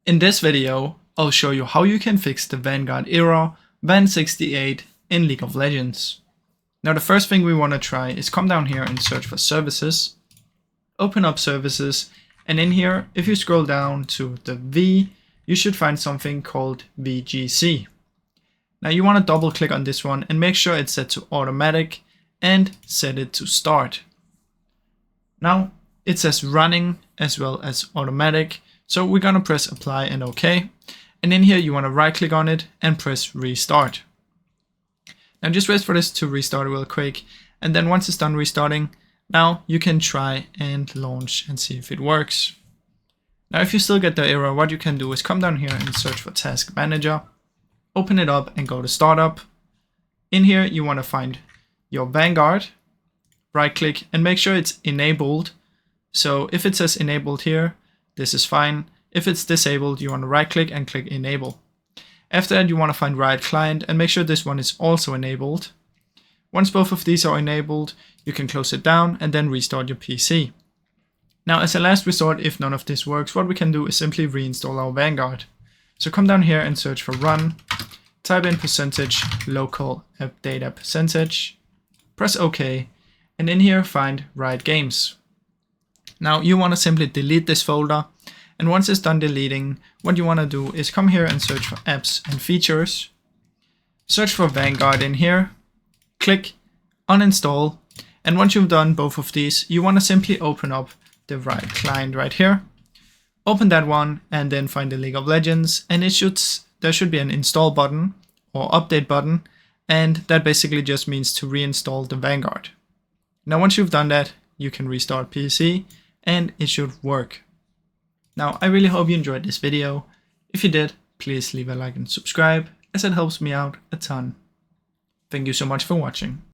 In this video, I'll show you how you can fix the Vanguard Error Van68 in League of Legends. Now the first thing we want to try is come down here and search for services, open up services, and in here, if you scroll down to the V, you should find something called VGC. Now you want to double click on this one and make sure it's set to automatic and set it to start. Now it says running as well as automatic, so we're going to press apply and OK. And in here you want to right click on it and press restart. Now just wait for this to restart real quick, and then once it's done restarting, now you can try and launch and see if it works. Now if you still get the error, what you can do is come down here and search for Task Manager, open it up and go to Startup. In here you want to find your Vanguard, right click and make sure it's enabled. So if it says enabled here, this is fine. If it's disabled, you want to right click and click enable. After that you want to find Riot Client and make sure this one is also enabled. Once both of these are enabled, you can close it down and then restart your PC. Now as a last resort, if none of this works, what we can do is simply reinstall our Vanguard. So come down here and search for run, type in %local app data %, press OK, and in here find Riot Games. Now you want to simply delete this folder, and once it's done deleting, what you want to do is come here and search for apps and features, search for Vanguard in here, click uninstall, and once you've done both of these, you want to simply open up the Riot Client right here. Open that one and then find the League of Legends, and there should be an install button or update button, and that basically just means to reinstall the Vanguard. Now once you've done that, you can restart PC and it should work. Now I really hope you enjoyed this video. If you did, please leave a like and subscribe, as it helps me out a ton. Thank you so much for watching.